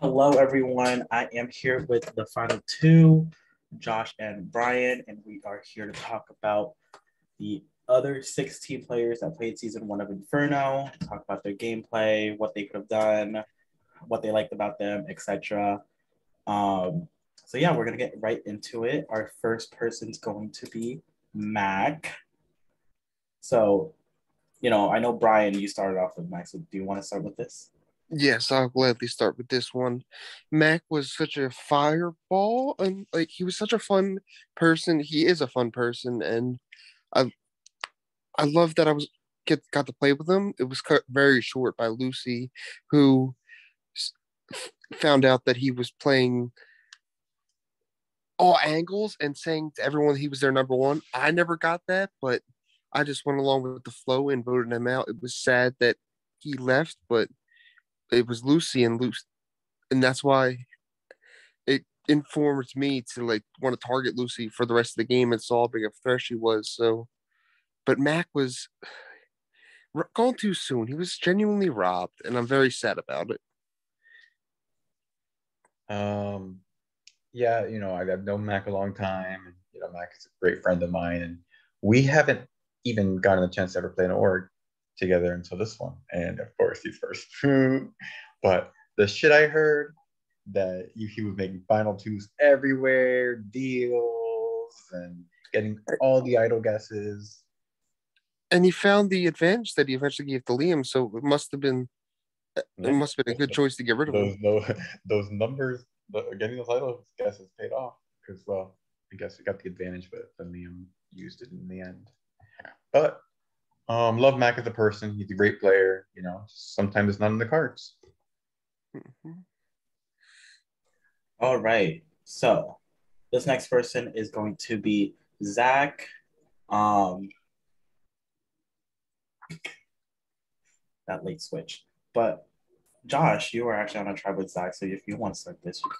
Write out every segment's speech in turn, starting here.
Hello, everyone. I am here with the final two, Josh and Brian, and we are here to talk about the other 16 players that played season one of Inferno, talk about their gameplay, what they could have done, what they liked about them, etc. Um, so yeah, we're gonna get right into it. Our first person's going to be Mac. So, I know Brian, you started off with Mac. So do you want to start with this? Yes, I'll gladly start with this one. Mac was such a fireball, and like he was such a fun person. He is a fun person, and I I love that I was got to play with him. It was cut very short by Lucy, who s- found out that he was playing all angles and saying to everyone he was their number one. I never got that, but I just went along with the flow and voted him out. It was sad that he left, but it was Lucy and Lucy, and that's why it informed me to like want to target Lucy for the rest of the game and saw how big a threat she was. So, but Mac was gone too soon. He was genuinely robbed, and I'm very sad about it. Um, yeah, I've known Mac a long time, and Mac is a great friend of mine, and we haven't even gotten a chance to ever play an org together until this one. And of course, he's first. But the shit I heard that he was making final twos everywhere, deals, and getting all the idle guesses. And he found the advantage that he eventually gave to Liam, so it Yeah, must have been a good choice to get rid of him. those numbers, getting those idle guesses paid off because, well, I guess we got the advantage, but then Liam used it in the end. But love Mac as a person. He's a great player. Sometimes it's not in the cards. Mhm. All right. So this next person is going to be Zach. Um, that late switch. But Josh, you were actually on a tribe with Zach, so if you want to start this, you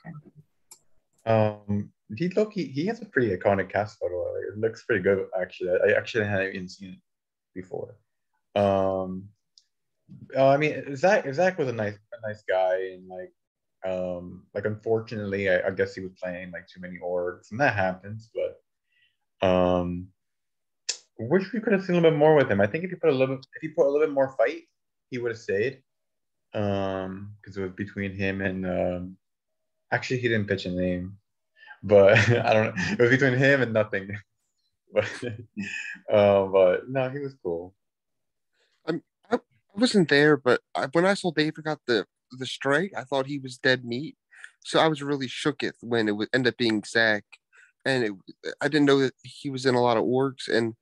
can. He has a pretty iconic cast photo. It looks pretty good actually. I actually hadn't even seen it before. Um, I mean, Zach was a nice guy, and like unfortunately, I guess he was playing like too many orgs, and that happens. But wish we could have seen a little bit more with him. I think if he put a little bit more fight, he would have stayed. Because it was between him and actually he didn't pitch a name, but I don't know. It was between him and nothing. But but no, he was cool. I wasn't there, but when I saw David got the strike, I thought he was dead meat. So I was really shooketh when it would end up being Zach, and I didn't know that he was in a lot of orgs, and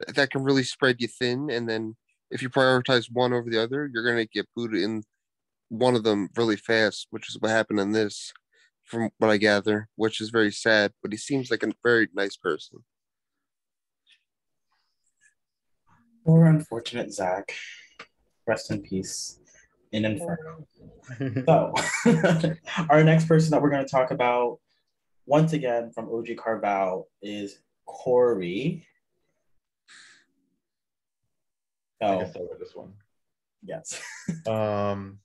that can really spread you thin. And then if you prioritize one over the other, you're gonna get booted in one of them really fast, which is what happened in this, from what I gather, which is very sad. But he seems like a very nice person. Poor unfortunate Zach. Rest in peace in Inferno. So, our next person that we're going to talk about, once again from OG Carval, is Corey. I guess Oh, I'll with this one. yes. Um,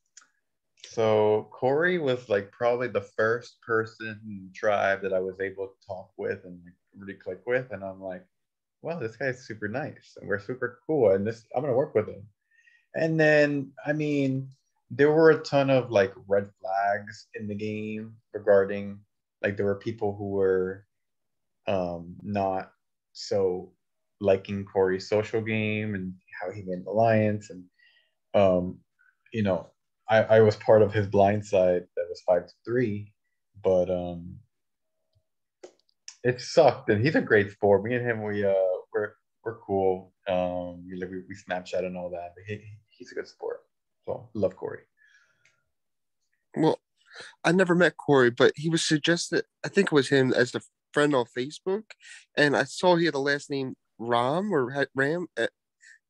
so Corey was like probably the first person in the tribe that I was able to talk with and like, really click with, and I'm like, wow, this guy's super nice, and we're super cool, and this I'm gonna work with him. And then, I mean, there were a ton of like red flags in the game regarding like there were people who were not so liking Corey's social game and how he made an alliance. And, um, you know, I was part of his blind side that was 5-3, but it sucked. And he's a great sport. Me and him, we're cool. We Snapchat and all that. But he's a good sport. So love Corey. Well, I never met Corey, but he was suggested. I think it was him as a friend on Facebook, and I saw he had a last name Ram or had Ram,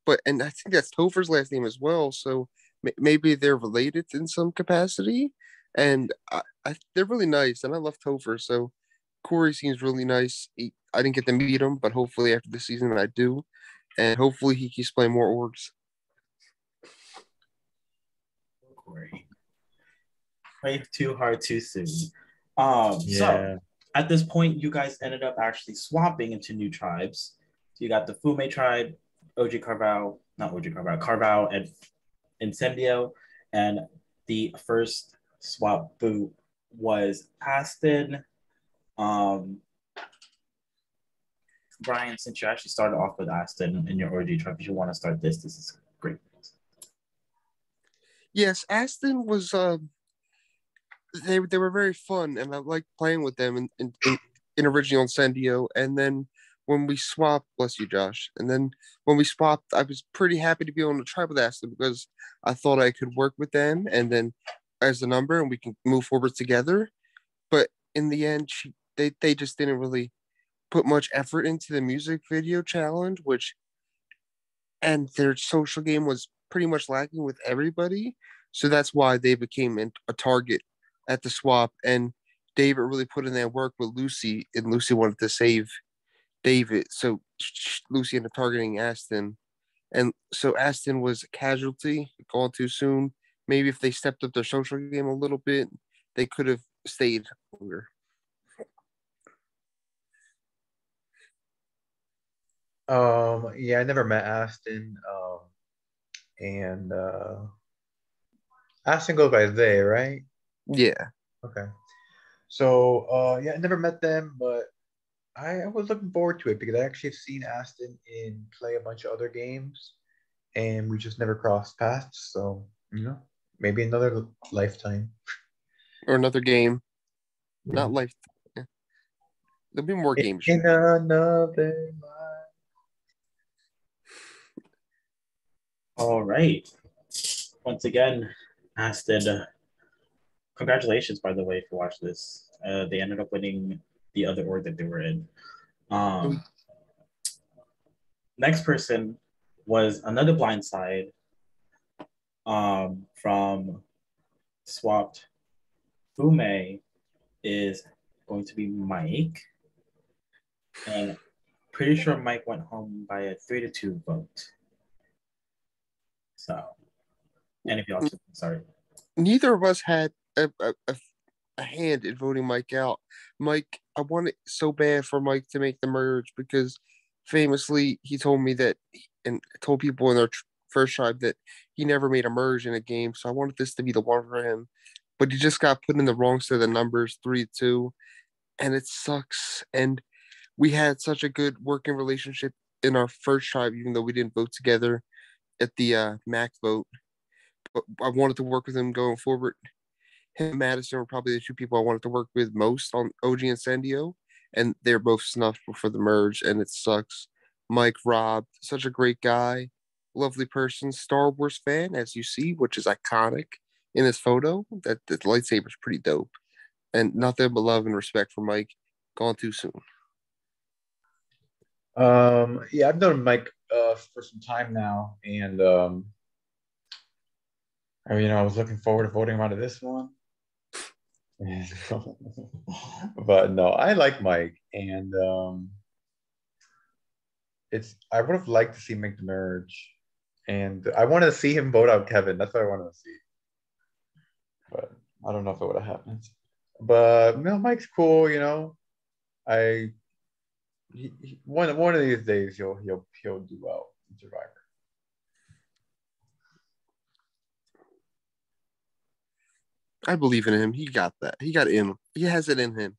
but and I think that's Topher's last name as well. So maybe they're related in some capacity, and they're really nice, and I love Topher. So Corey seems really nice. I didn't get to meet him, but hopefully after the season I do, and hopefully he keeps playing more orgs. Corey. Way too hard too soon. So Yeah. at this point, you guys ended up actually swapping into new tribes. So you got the Fume tribe, OG Carval, not OG Carval, Carval and Incendio, and the first swap boot was Aston. Um, Brian, since you actually started off with Aston in your OG tribe, if you want to start this is great. Yes, Aston was they were very fun, and I liked playing with them in original Incendio. And then when we swapped, bless you, Josh. And then when we swapped, I was pretty happy to be on the tribe with Aston because I thought I could work with them, and then as a number, and we can move forward together. But in the end, they just didn't really put much effort into the music video challenge, which and their social game was pretty much lacking with everybody. So that's why they became a target at the swap. And David really put in that work with Lucy, and Lucy wanted to save David. So Lucy ended up targeting Aston. And so Aston was a casualty, gone too soon. Maybe if they stepped up their social game a little bit, they could have stayed longer. Yeah, I never met Aston. And Aston goes by they, right? Yeah. Okay. So yeah, I never met them, but I was looking forward to it because I actually have seen Aston in play a bunch of other games, and we just never crossed paths. So maybe another lifetime. Or another game. Yeah. Not life. Yeah. There'll be more games. In another life. All right. Once again, Aston, congratulations, by the way, for watching this. They ended up winning the other org that they were in. Um, Next person was another blind side from swapped Fume is going to be Mike. And pretty sure Mike went home by a 3-2 vote. So, and if y'all, sorry. Neither of us had a hand in voting Mike out. Mike, I wanted so bad for Mike to make the merge because famously he told me that and told people in our first tribe that he never made a merge in a game. So I wanted this to be the one for him. But he just got put in the wrong set of the numbers, 3-2, and it sucks. And we had such a good working relationship in our first tribe, even though we didn't vote together at the MAC vote. But I wanted to work with him going forward. Him and Madison were probably the two people I wanted to work with most on OG and Sandio, and they're both snuffed before the merge, and it sucks. Mike Robb, such a great guy, lovely person, Star Wars fan, as you see, which is iconic in this photo. That the lightsaber is pretty dope, and nothing but love and respect for Mike. Gone too soon. Yeah, I've known Mike for some time now, and I was looking forward to voting him out of this one. But no, I like Mike, and I would have liked to see him make the merge, and I want to see him vote out Kevin. That's what I want to see, but I don't know if it would have happened. But Mike's cool. I one of these days he'll do well in Survivor. I believe in him. He got that. He got in. He has it in him.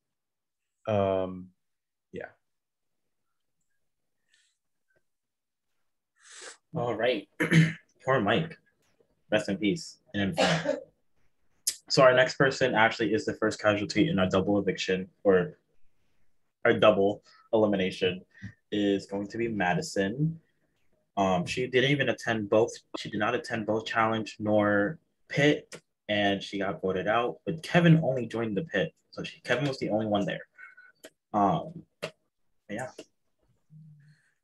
Yeah. All right. Poor Mike. Rest in peace. And so our next person actually is the first casualty in our double eviction or our double elimination is going to be Madison. She didn't even attend both. She did not attend both challenge nor pit, and she got voted out. But Kevin only joined the pit, so Kevin was the only one there. Yeah.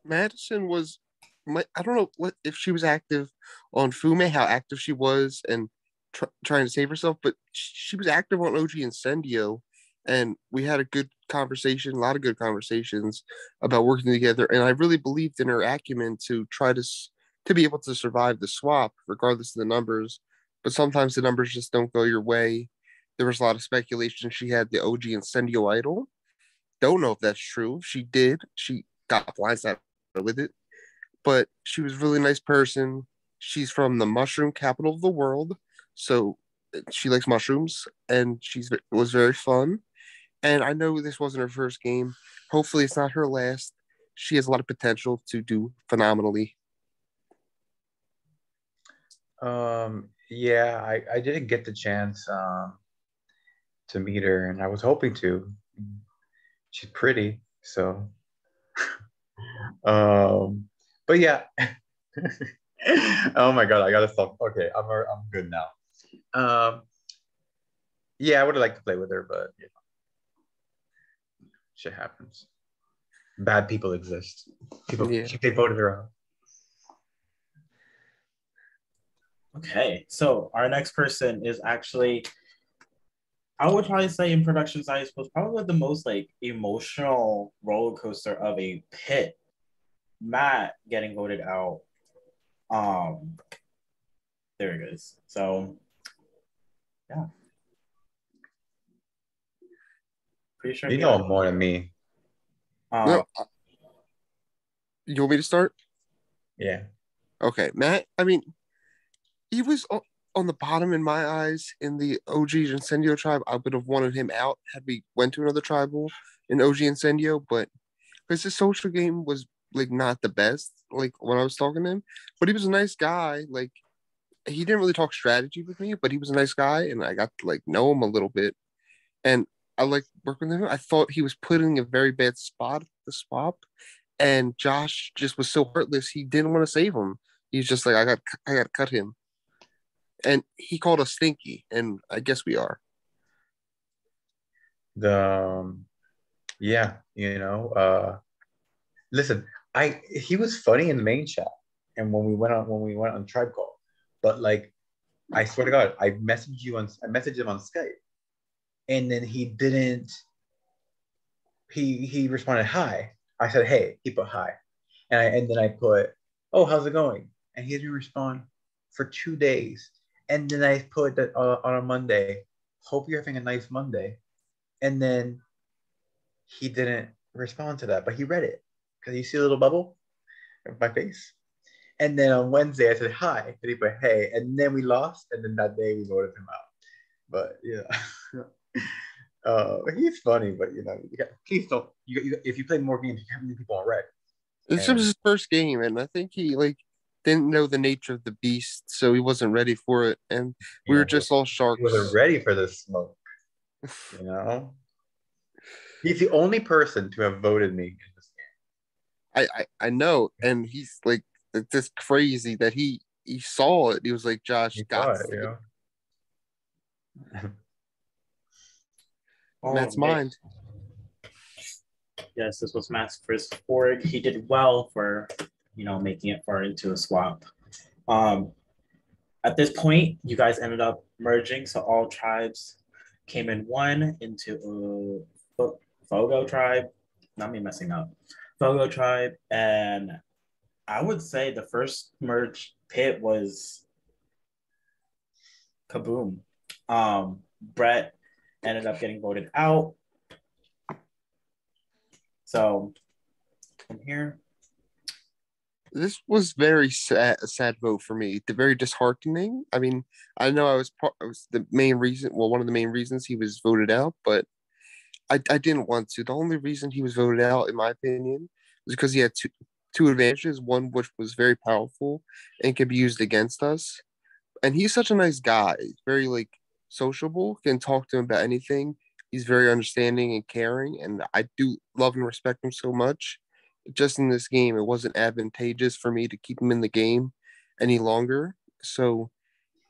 Madison was I don't know what if she was active on Fume, how active she was, and trying to save herself, but she was active on OG Incendio, and we had a good conversation, a lot of good conversations about working together, and I really believed in her acumen to try to be able to survive the swap, regardless of the numbers. But sometimes the numbers just don't go your way, there was a lot of speculation she had the OG Incendio idol. Don't know if that's true. If she did, she got blindsided with it. But she was a really nice person. She's from the mushroom capital of the world, so she likes mushrooms, and it was very fun. And I know this wasn't her first game. Hopefully, it's not her last. She has a lot of potential to do phenomenally. Yeah, I didn't get the chance to meet her, and I was hoping to. She's pretty, so but yeah. Oh my god, I gotta stop. Okay, I'm good now. Um, yeah, I would have liked to play with her, but shit happens. Bad people exist. People, Yeah. they voted her out. Okay, so our next person is actually, I would probably say in production science was probably the most like emotional roller coaster of a pit. Matt getting voted out. Um, there it is. So yeah, pretty sure You he know got. him more than me. Um, No, you want me to start? Yeah. Okay, Matt. I mean, he was on the bottom in my eyes in the OG Incendio tribe. I would have wanted him out had we went to another tribal in OG Incendio, but because his social game was like not the best, like when I was talking to him, but he was a nice guy. Like he didn't really talk strategy with me, but he was a nice guy, and I got to like know him a little bit, and I like working with him. I thought he was put in a very bad spot at the swap, and Josh just was so heartless. He didn't want to save him. He's just like, I got to cut him, and he called us stinky, and I guess we are. The yeah, listen, I he was funny in the main chat, and when we went on tribe call, but like I swear to God, I messaged him on Skype, and then he didn't. He responded hi. I said hey. He put hi, and then I put oh how's it going, and he didn't respond for 2 days, and then I put that on a Monday. Hope you're having a nice Monday, and then he didn't respond to that, but he read it because you see a little bubble of my face. And then on Wednesday, I said hi, and he put hey, and then we lost, and then that day we voted him out. But yeah, he's funny, but please don't. If you play more games, you have many people on red. This was And his first game, and I think he like didn't know the nature of the beast, so he wasn't ready for it, and we were just all he wasn't sharks. ready for this smoke. You know, he's the only person to have voted me in this I know, and he's like it's just crazy that he saw it. He was like, game. Josh He got thought, all Matt's right. mind. Yes, this was Matt's first forward. He did well for making it far into a swap. Um, at this point, you guys ended up merging, so all tribes came in one into Fogo tribe. Not me messing up. Fogo tribe, and I would say the first merge pit was kaboom. Brett ended up getting voted out. So from here, This was very sad, a sad vote for me. Very disheartening. I mean, I know I was the main reason. Well, one of the main reasons he was voted out, but I didn't want to. The only reason he was voted out, in my opinion, was because he had two advantages. One which was very powerful and could be used against us. And he's such a nice guy. He's very like sociable. Can talk to him about anything. He's very understanding and caring, and I do love and respect him so much. Just in this game, it wasn't advantageous for me to keep him in the game any longer. So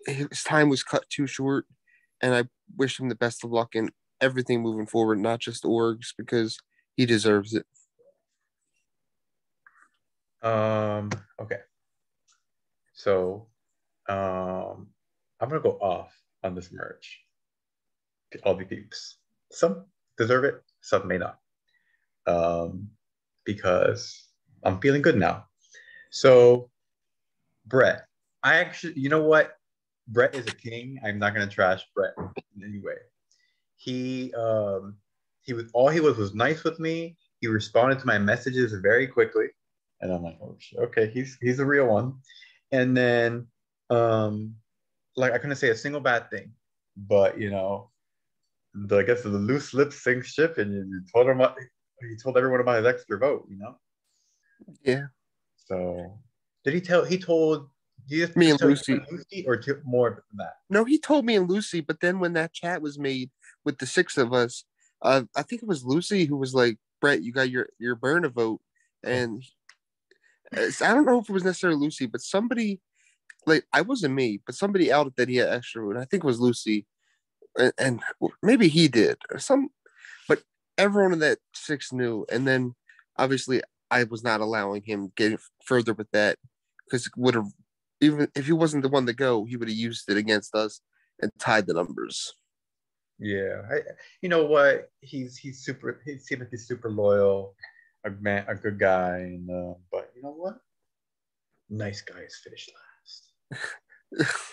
his time was cut too short, and I wish him the best of luck in everything moving forward, not just orgs, because he deserves it. Okay. So I'm gonna go off on this merge. All the peeps. Some deserve it, some may not. Um, because I'm feeling good now. So Brett, you know what? Brett is a king. I'm not gonna trash Brett in any way. he was nice with me. He responded to my messages very quickly, and I'm like, oh shit, okay, he's a real one. And then um like I couldn't say a single bad thing, but I guess the loose lips sink ship, and you told him he told everyone about his extra vote. Yeah, So did he tell? He told. Did he just, me just and tell you Lucy. and Lucy, or more than that? No, he told me and Lucy, but then when that chat was made with the six of us, I think it was Lucy who was like, "Brett, you got your burn a vote," Oh, and I don't know if it was necessarily Lucy, but somebody like I wasn't me, but somebody outed that he had extra vote. I think it was Lucy, and maybe he did or some, but everyone in that six knew, and then obviously I was not allowing him get further with that because it would have even if he wasn't the one to go, he would have used it against us and tied the numbers. yeah. You know what? He's super. He seems like he's super loyal, a good guy, and but you know what? Nice guys finish last.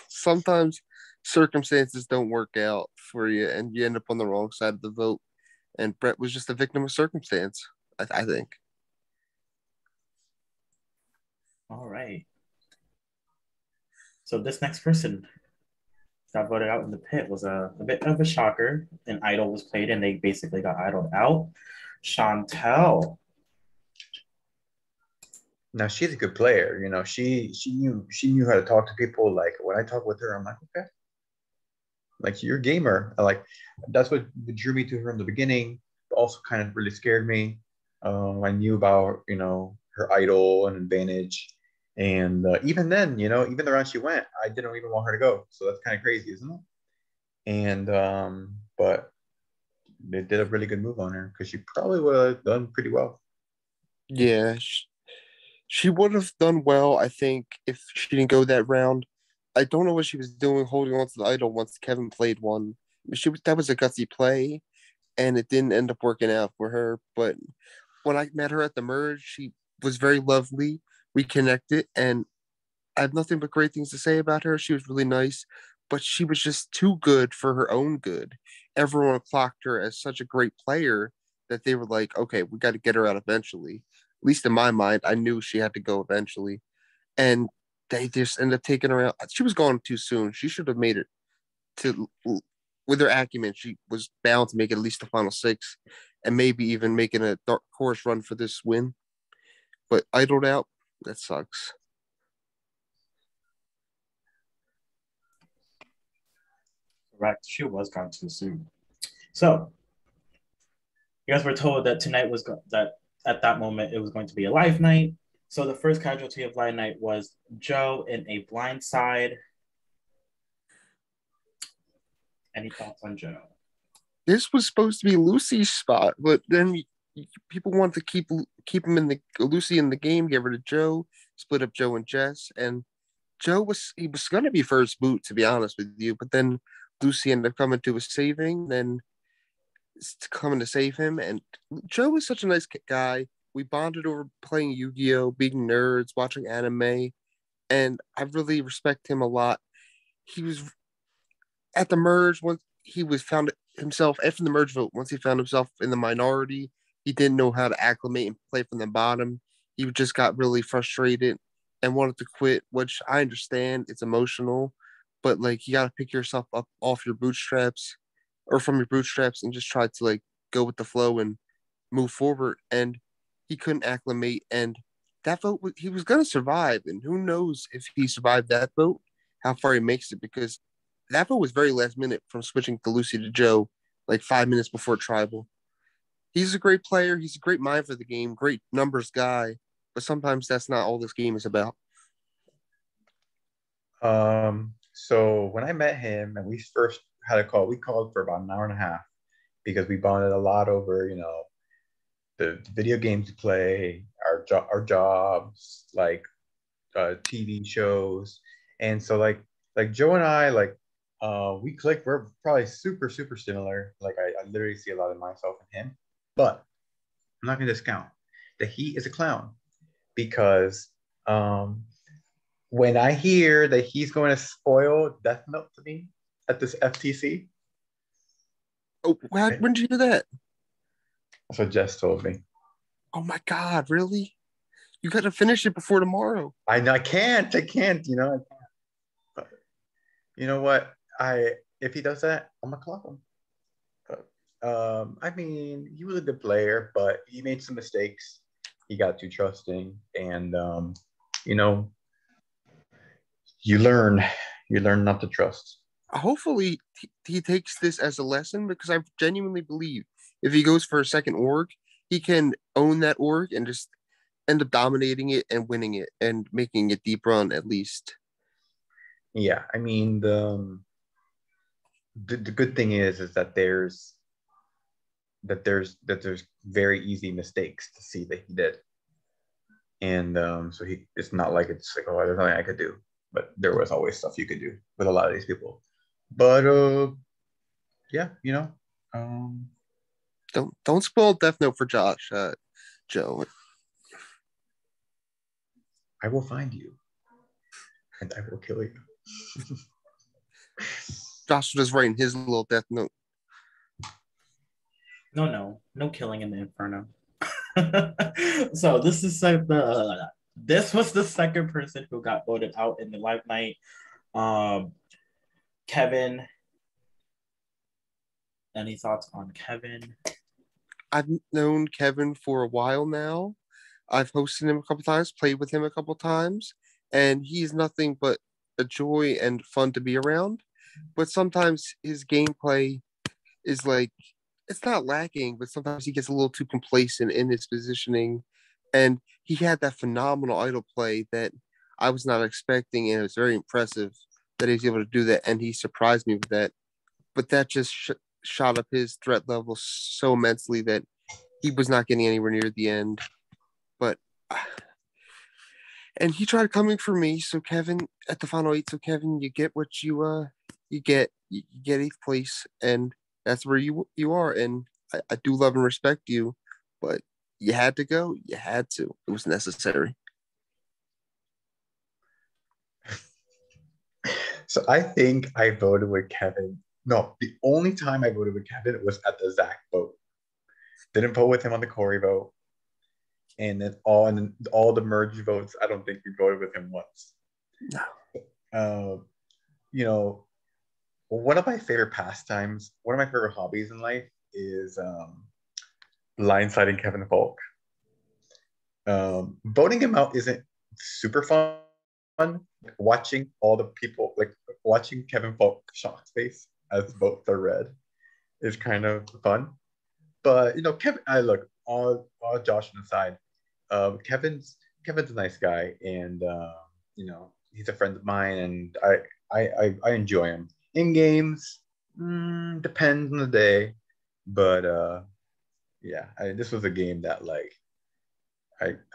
Sometimes circumstances don't work out for you and you end up on the wrong side of the vote. And Brett was just a victim of circumstance, I think. All right. So this next person got voted out in the pit was a bit of a shocker. An idol was played and they basically got idled out. Chantel. Now she's a good player. She knew how to talk to people. Like when I talk with her, I'm like, okay, like you're a gamer. Like that's what drew me to her in the beginning, but also kind of really scared me. I knew about her idol and advantage, and even then, even the round she went, I didn't even want her to go. So that's kind of crazy, isn't it? And but they did a really good move on her because she probably would have done pretty well. Yeah, she would have done well, I think, if she didn't go that round. I don't know what she was doing holding on to the idol once Kevin played one. That was a gutsy play, and it didn't end up working out for her. But when I met her at the merge, she was very lovely. We connected, and I have nothing but great things to say about her. She was really nice, but she was just too good for her own good. Everyone clocked her as such a great player that they were like, okay, we got to get her out eventually. At least in my mind, I knew she had to go eventually. And they just ended up taking her out. She was gone too soon. She should have made it to, with her acumen, she was bound to make at least the final six and maybe even making a dark horse run for this win. But idled out, that sucks. Correct. She was gone too soon. So you guys were told that tonight was that at that moment it was going to be a live night. So the first casualty of live night was Joe in a blind side. Any thoughts on Joe? This was supposed to be Lucy's spot, but then people wanted to keep him in the Lucy in the game, get rid of Joe, split up Joe and Jess, and he was going to be first boot to be honest with you, but then Lucy ended up coming to his saving, then coming to save him, and Joe was such a nice guy. We bonded over playing Yu-Gi-Oh, being nerds, watching anime, and I really respect him a lot. He was at the merge once he was found himself after the merge vote. Once he found himself in the minority, he didn't know how to acclimate and play from the bottom. He just got really frustrated and wanted to quit, which I understand. It's emotional, but like you got to pick yourself up off your bootstraps or from your bootstraps and just try to like go with the flow and move forward. And he couldn't acclimate, and that vote he was going to survive, and who knows if he survived that vote, how far he makes it, because that vote was very last minute from switching to Lucy to Joe, like 5 minutes before tribal. He's a great player. He's a great mind for the game, great numbers guy, but sometimes that's not all this game is about. So when I met him and we first had a call, we called for about an hour and a half because we bonded a lot over, the video games we play, our jobs, like TV shows, and so like Joe and I we click. We're probably super super similar. Like I literally see a lot of myself in him, but I'm not gonna discount that he is a clown because when I hear that he's going to spoil Death Note to me at this FTC, Oh, when did you do that? That's what Jess told me. Oh my God, really? You got to finish it before tomorrow. I can't. I can't. But you know what? If he does that, I'm gonna clock him. But I mean, he was a good player, but he made some mistakes. He got too trusting, and you know, you learn. You learn not to trust. Hopefully, he takes this as a lesson because I genuinely believe if he goes for a second org, he can own that org and just end up dominating it and winning it and making a deep run at least. Yeah, I mean the good thing is that there's very easy mistakes to see that he did, and so it's not like it's like, oh, there's nothing I could do, but there was always stuff you could do with a lot of these people. But yeah, um, Don't spoil Death Note for Josh, Joe. I will find you and I will kill you. Josh was just writing his little Death Note. No killing in the Inferno. So this was the second person who got voted out in the live night. Um, Kevin. Any thoughts on Kevin? I've known Kevin for a while now. I've hosted him a couple times, played with him a couple times, and he's nothing but a joy and fun to be around. But sometimes his gameplay is like it's not lacking, but sometimes he gets a little too complacent in his positioning. And he had that phenomenal idle play that I was not expecting, and it was very impressive that he was able to do that, and he surprised me with that. But that just shot up his threat level so immensely that he was not getting anywhere near the end. But and he tried coming for me. So Kevin at the final eight. So Kevin, you get what you get eighth place, and that's where you are. And I do love and respect you, but you had to go. You had to. It was necessary. So I think I voted with Kevin. No, the only time I voted with Kevin was at the Zach vote. Didn't vote with him on the Corey vote, and all the merge votes. I don't think we voted with him once. No. Uh, you know, one of my favorite pastimes, one of my favorite hobbies in life is blindsiding Kevin Falk. Voting him out isn't super fun. Watching all the people, like watching Kevin Falk shock face as votes are read, is kind of fun. But Kevin, I look all Josh on the side. Kevin's a nice guy, and he's a friend of mine, and I enjoy him in games. Depends on the day, but yeah, this was a game that like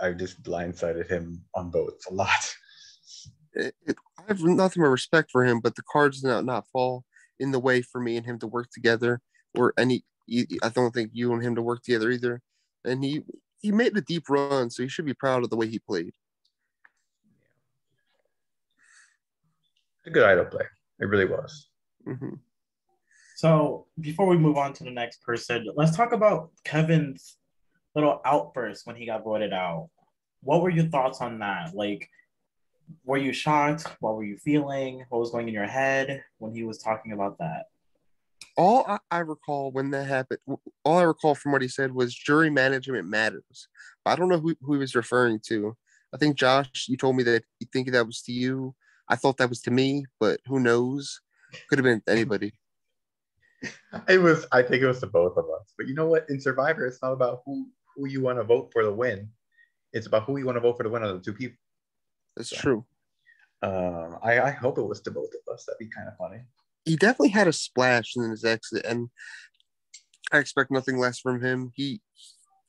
I just blindsided him on boats a lot. I have nothing but respect for him, but the cards not fall in the way for me and him to work together, or any. I don't think you and him to work together either. And he made a deep run, so he should be proud of the way he played. A good idol play, it really was. Mm-hmm. So before we move on to the next person, let's talk about Kevin's little outburst when he got voted out. What were your thoughts on that? Like, were you shocked? What were you feeling? What was going in your head when he was talking about that? All I recall when that happened, all I recall from what he said was jury management matters. I don't know who he was referring to. I think Josh, you told me that you think that was to you. I thought that was to me, but who knows? Could have been anybody. I think it was to both of us. But you know what? In Survivor, it's not about who you want to vote for the win. It's about who you want to vote for the win of the two people. That's So, true. I hope it was to both of us. That'd be kind of funny. He definitely had a splash in his exit, and I expect nothing less from him. He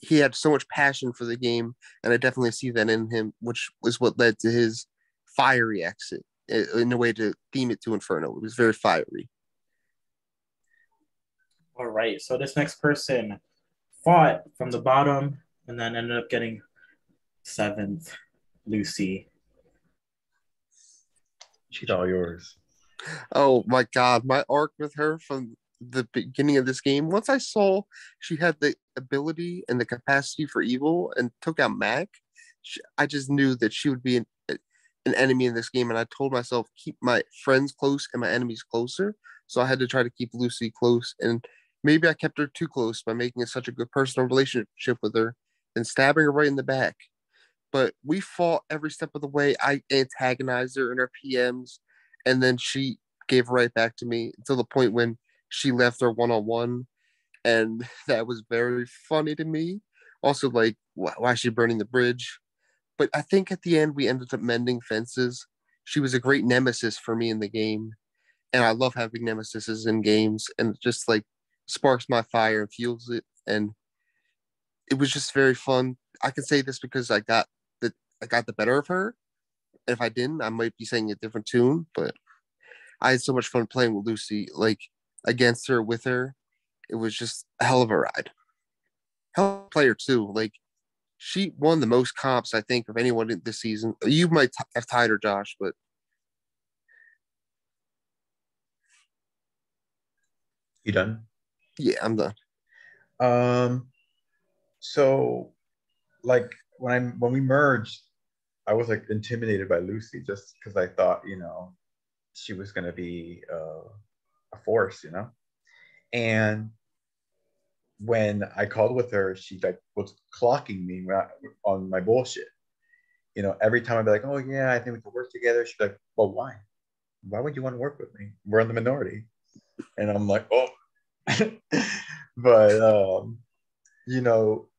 had so much passion for the game, and I definitely see that in him, which was what led to his fiery exit in a way to theme it to Inferno. It was very fiery. All right. So this next person fought from the bottom and then ended up getting seventh, Lucy. She's all yours. Oh my God, my arc with her from the beginning of this game. Once I saw she had the ability and the capacity for evil and took out Mac, I just knew that she would be an enemy in this game. And I told myself, keep my friends close and my enemies closer. So I had to try to keep Lucy close. And maybe I kept her too close by making it such a good personal relationship with her and stabbing her right in the back. But we fought every step of the way. I antagonized her in her PMs, and then she gave right back to me until the point when she left her one on one, and that was very funny to me. Also, like, why is she burning the bridge? But I think at the end we ended up mending fences. She was a great nemesis for me in the game, and I love having nemesises in games, and it just like sparks my fire and fuels it, and it was just very fun. I can say this because I got the better of her. If I didn't, I might be saying a different tune, but I had so much fun playing with Lucy, like against her, with her. It was just a hell of a ride. Hell of a player too. Like she won the most comps, I think, of anyone in this season. You might have tied her, Josh, but You done? yeah, I'm done. Um, so like when we merged, I was like intimidated by Lucy just because I thought, she was gonna be a force, And when I called with her, she like was clocking me on my bullshit. Every time I'd be like, "Oh yeah, I think we could work together." She'd be like, "Well, why? Why would you want to work with me? We're in the minority." And I'm like, "Oh." But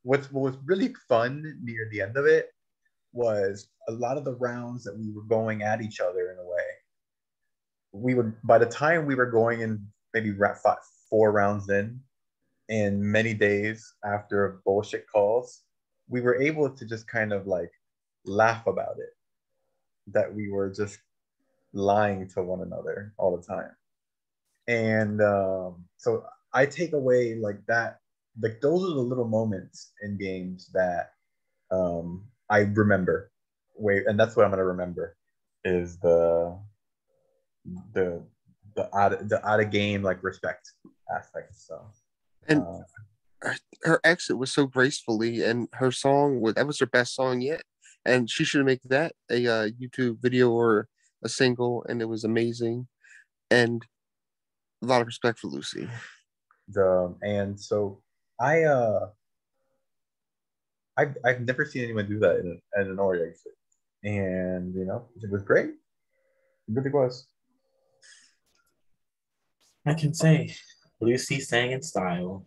what was really fun near the end of it was a lot of the rounds that we were going at each other in a way. We would by the time we were going in maybe 4 rounds in many days after bullshit calls, we were able to just kind of like laugh about it, that we were just lying to one another all the time. And so I take away like that, like those are the little moments in games that I remember. Wait, and that's what I'm gonna remember is the out of game like respect aspect. So And uh, her exit was so gracefully, and her song was that was her best song yet. And she should make that a YouTube video or a single, and it was amazing. And a lot of respect for Lucy. and so I I've never seen anyone do that in an Ori exit, and it was great. It really was. I can say Lucy sang in style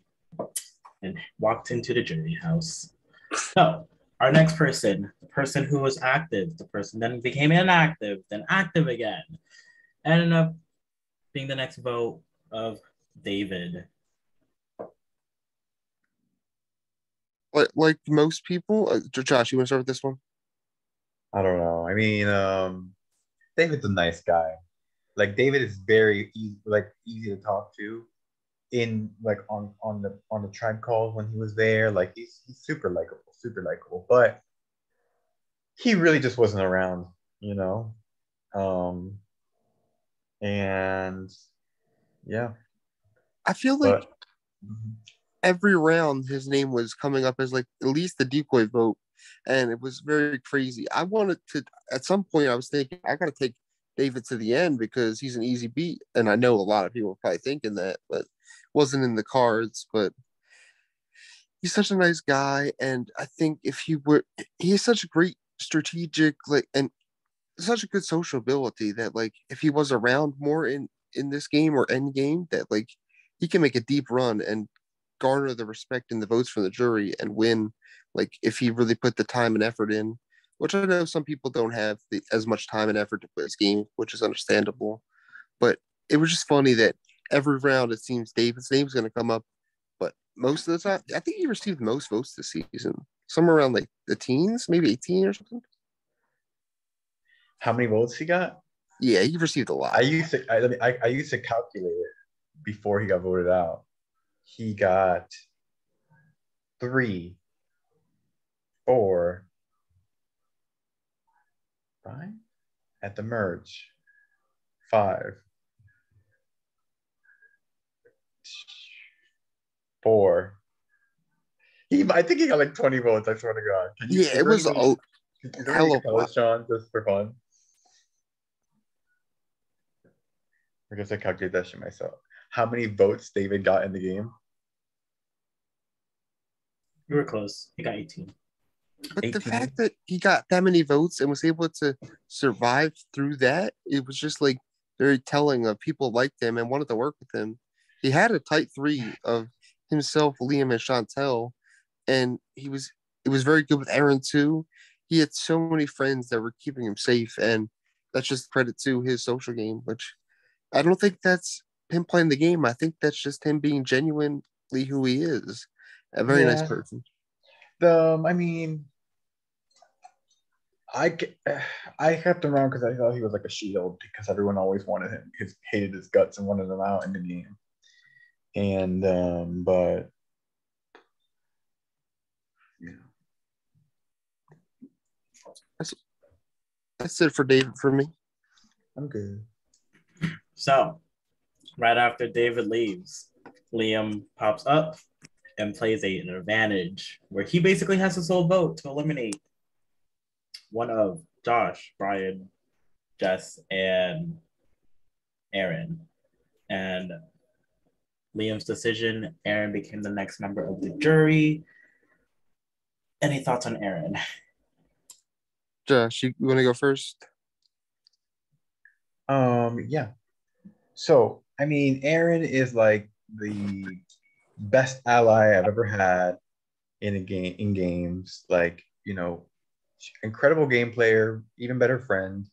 and walked into the jury house. So, our next person, the person who was active, the person then became inactive, then active again, ended up being the next vote of David. Like most people, Josh, you want to start with this one? I don't know. I mean, David's a nice guy. Like David is very easy to talk to. In like on the tribe calls when he was there, like he's super likable. But he really just wasn't around, you know. Um, and yeah, I feel like but every round his name was coming up as like at least the decoy vote, and it was very crazy. I wanted to at some point I was thinking I got to take David to the end because he's an easy beat, and I know a lot of people are probably thinking that, but wasn't in the cards. But he's such a nice guy, and I think if he were, he's such a great strategic like and such a good social ability that like if he was around more in this game or end game that like he can make a deep run and garner the respect and the votes from the jury and win like if he really put the time and effort in, which I know some people don't have as much time and effort to play this game, which is understandable. But it was just funny that every round it seems David's name's going to come up, but most of the time I think he received the most votes this season, somewhere around like the teens, maybe 18 or something. how many votes he got? Yeah, he received a I lot. used to I used to calculate it before he got voted out. He got 3, 4, 5 at the merge, 5, I think he got like 20 votes. I swear to God. Yeah, Is it there was anybody? a Is there any hell you of can a tell lot. us, Sean, just for fun? I guess I calculate that shit myself. How many votes David got in the game? You were close. You got 18. But the 18. fact that he got that many votes and was able to survive through that, it was just like very telling of people liked him and wanted to work with him. He had a tight three of himself, Liam, and Chantel, and it was very good with Aaron too. He had so many friends that were keeping him safe, and that's just credit to his social game, which I don't think that's him playing the game. I think that's just him being genuinely who he is. A very nice Yeah. person. I mean, I I kept him around because I thought he was like a shield because everyone always wanted him because hated his guts and wanted him out in the game. And but you know, That's, that's it for David for me. I'm good. So, right after David leaves, Liam pops up and plays an advantage where he basically has his sole vote to eliminate one of Josh, Brian, Jess, and Aaron. And Liam's decision, Aaron became the next member of the jury. Any thoughts on Aaron? Josh, you want to go first? Yeah. So I mean, Aaron is like the best ally I've ever had in a game in games. Like, incredible game player, even better friend.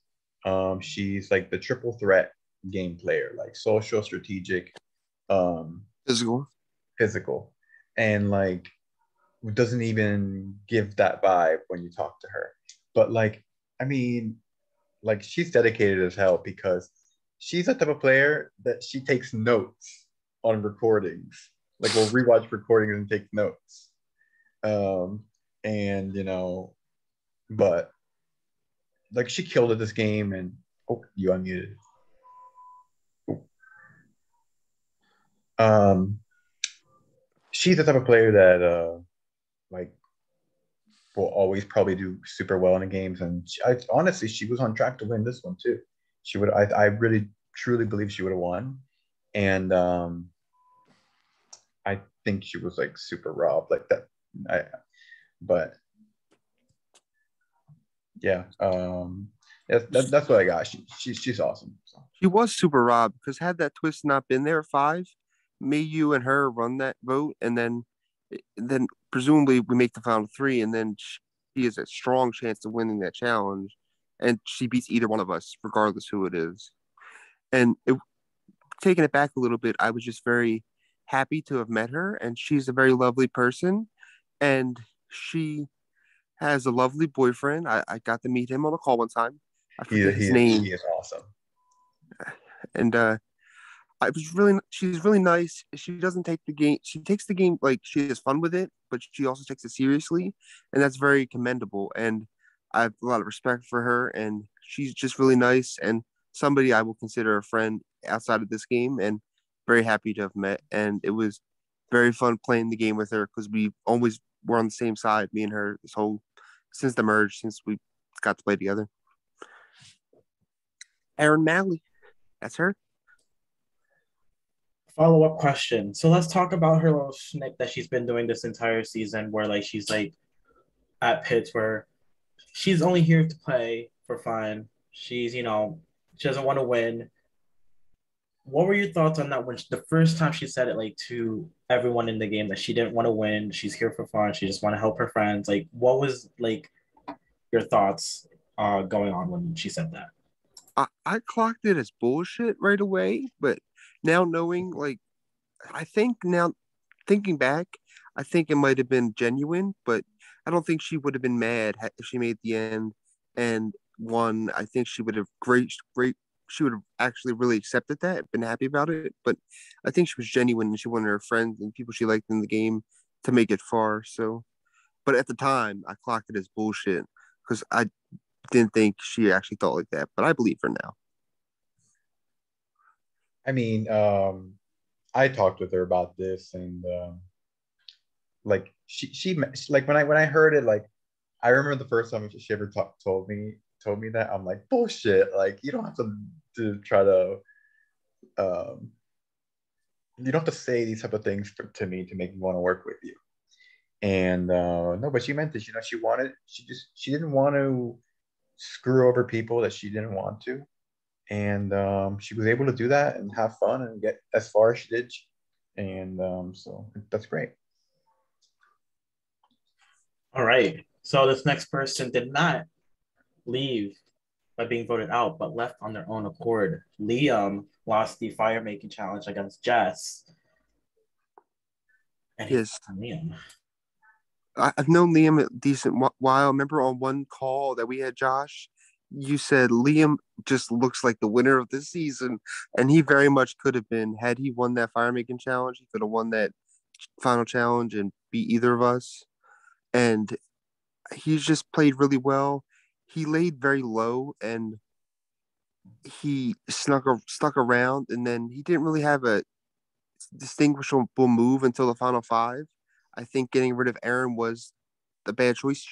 She's like the triple threat game player, like social, strategic, um, Physical. physical, and like doesn't even give that vibe when you talk to her. But like, I mean, like she's dedicated as hell because she's the type of player that she takes notes on recordings. Like we'll rewatch recordings and take notes. Um, and but like she killed at this game and you unmuted. Um, she's the type of player that like will always probably do super well in the games, and honestly, she was on track to win this one too. She would. I really truly believe she would have won, and I think she was like super robbed like that. I, but yeah, that's what I got. She's awesome. So. He was super robbed because had that twist not been there at 5, me, you, and her run that vote, and then presumably we make the final 3, and then she has a strong chance of winning that challenge, and she beats either one of us, regardless who it is. And taking it back a little bit, I was just very happy to have met her, and she's a very lovely person, and she has a lovely boyfriend. I got to meet him on a call one time. I He forget he his is name, he is awesome. and she's really nice. She doesn't take the game. She takes the game like she has fun with it, but she also takes it seriously, and that's very commendable. And I have a lot of respect for her, and she's just really nice and somebody I will consider a friend outside of this game, and very happy to have met. And it was very fun playing the game with her because we always were on the same side, me and her, this whole since the merge, since we got to play together. Erin Malley, that's her. Follow-up question. So let's talk about her little schnick that she's been doing this entire season where like she's like at pits where she's only here to play for fun. She's, she doesn't want to win. What were your thoughts on that when the first time she said it like to everyone in the game that she didn't want to win, she's here for fun, she just want to help her friends. Like what was like your thoughts going on when she said that? I clocked it as bullshit right away, but now knowing, like, I think now thinking back, I think it might have been genuine, but I don't think she would have been mad if she made the end and won. I think she would have great. She would have actually really accepted that, been happy about it. But I think she was genuine and she wanted her friends and people she liked in the game to make it far. So, but at the time, I clocked it as bullshit because I didn't think she actually thought like that. But I believe her now. I mean, I talked with her about this, and like she like when I heard it, like I remember the first time she ever told me that. I'm like, bullshit. Like you don't have to try to um you don't have to say these type of things to me to make me want to work with you. And no, but she meant this. You know, she didn't want to screw over people that she didn't want to, and she was able to do that and have fun and get as far as she did, and so that's great. All right. So this next person did not leave by being voted out, but left on their own accord. Liam lost the fire making challenge against Jess. Any Yes, thoughts on Liam? I've known Liam a decent while. Remember on one call that we had, Josh, you said Liam just looks like the winner of this season, and he very much could have been. Had he won that fire making challenge, he could have won that final challenge and beat either of us. And he's just played really well. He laid very low and he stuck around, and then he didn't really have a distinguishable move until the final five. I think getting rid of Aaron was the bad choice.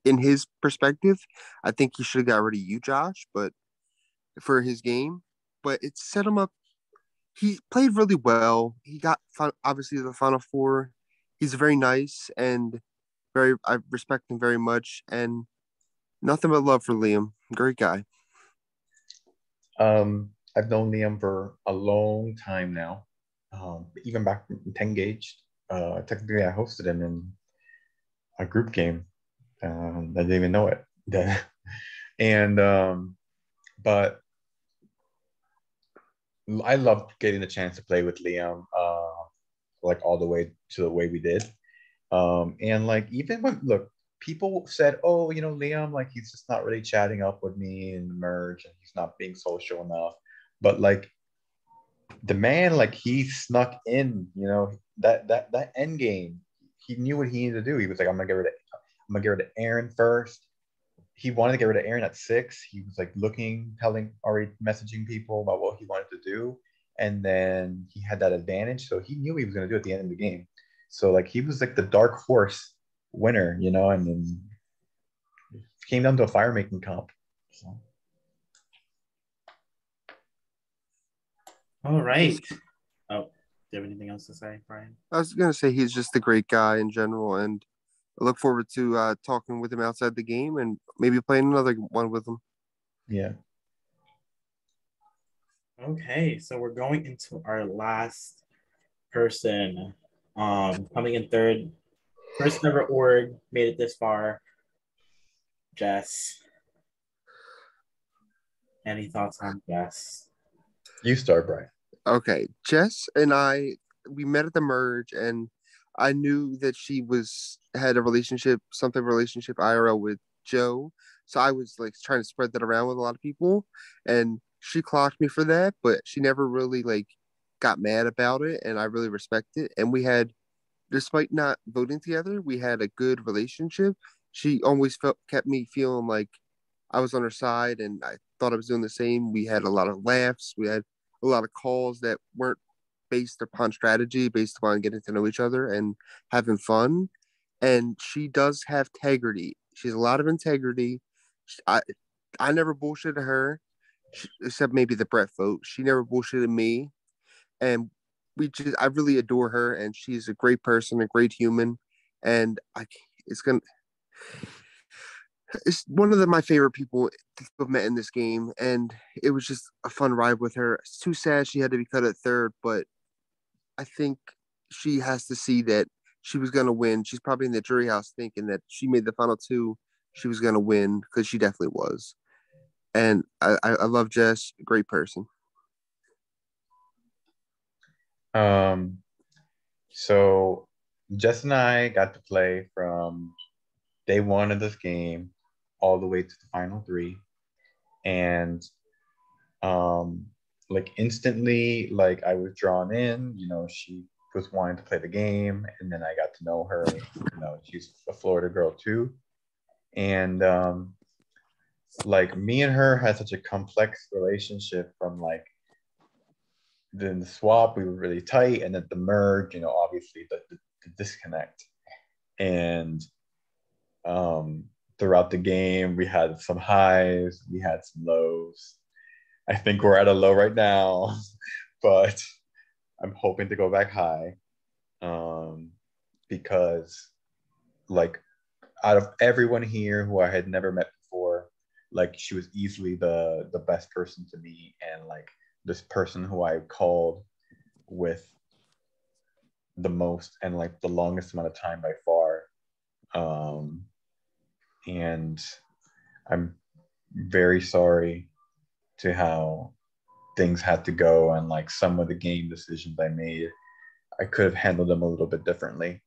In his perspective, I think he should have got rid of you, Josh, but for his game. But it set him up. He played really well. He got obviously the final four. He's very nice and I respect him very much. And nothing but love for Liam. Great guy. I've known Liam for a long time now, even back from 10 Gauge. Technically, I hosted him in a group game. I didn't even know it. And but I loved getting the chance to play with Liam, like all the way to the way we did. And like even when look, people said, "Oh, you know, Liam, like he's just not really chatting up with me in the merge, and he's not being social enough." But like the man, like he snuck in, you know, that end game. He knew what he needed to do. He was like, I'm gonna get rid of Aaron first. He wanted to get rid of Aaron at 6. He was like looking, telling, already messaging people about what he wanted to do. And then he had that advantage. So he knew he was going to do it at the end of the game. So like he was like the dark horse winner, you know, and then it came down to a fire making comp. So. All Yes. right. Oh, do you have anything else to say, Brian? I was gonna say he's just a great guy in general, and I look forward to talking with him outside the game and maybe playing another one with him. Yeah. Okay, so we're going into our last person. Coming in third, first ever org, made it this far. Jess. Any thoughts on Jess? You start, Brian. Okay, Jess and we met at the merge, and I knew that she had a relationship, something relationship IRL with Joe. So I was like trying to spread that around with a lot of people, and she clocked me for that, but she never really like got mad about it, and I really respect it. And we had, despite not voting together, we had a good relationship. She always kept me feeling like I was on her side, and I thought I was doing the same. We had a lot of laughs. We had a lot of calls that weren't based upon strategy, based upon getting to know each other and having fun. And she does have integrity. She has a lot of integrity. I I never bullshitted her, except maybe the Brett vote. She never bullshitted me, and I really adore her, and she's a great person, a great human, and it's gonna it's one of my favorite people I've met in this game, and it was just a fun ride with her. It's too sad she had to be cut at third, but I think she has to see that she was going to win. She's probably in the jury house thinking that she made the final two, she was going to win because she definitely was. And I love Jess, great person. Um, so Jess and I got to play from day one of this game all the way to the final three. And um like instantly, like I was drawn in, you know, she was wanting to play the game, and then I got to know her, you know, she's a Florida girl too. And like me and her had such a complex relationship from like then the swap we were really tight, and then the merge, you know, obviously the disconnect. And throughout the game, we had some highs, we had some lows. I think we're at a low right now, but I'm hoping to go back high, because like out of everyone here who I had never met before, like she was easily the best person to meet, and like this person who I called with the most and like the longest amount of time by far. And I'm very sorry to how things had to go, and like some of the game decisions I made, I could have handled them a little bit differently.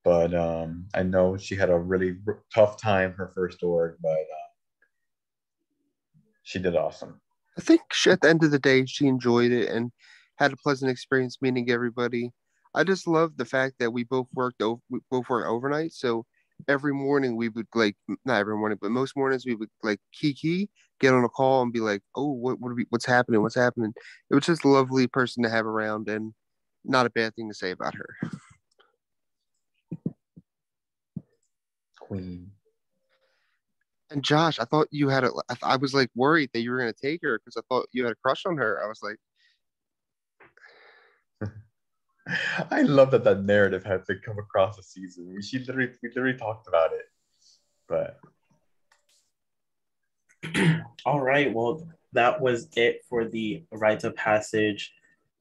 But I know she had a really tough time her first org, but she did awesome. I think at the end of the day, she enjoyed it and had a pleasant experience meeting everybody. I just love the fact that we both worked overnight. So every morning we would like, not every morning, but most mornings we would like get on a call and be like, "Oh, what's happening? What's happening?" It was just a lovely person to have around, and not a bad thing to say about her. Queen. And Josh, I thought you had I was like worried that you were gonna take her because I thought you had a crush on her. I was like, I love that that narrative had to come across the season. We literally talked about it, but All right. Well, that was it for the rites of passage.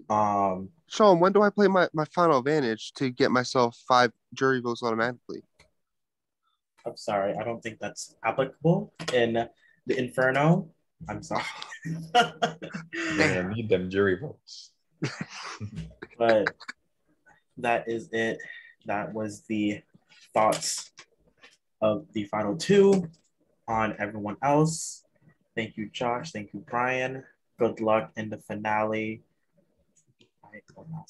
Um, Sean, when do I play my final advantage to get myself 5 jury votes automatically? I'm sorry, I don't think that's applicable in the Inferno. I'm sorry. you're gonna need them jury votes. But that is it. That was the thoughts of the final two on everyone else. Thank you, Josh. Thank you, Brian. Good luck in the finale. I will not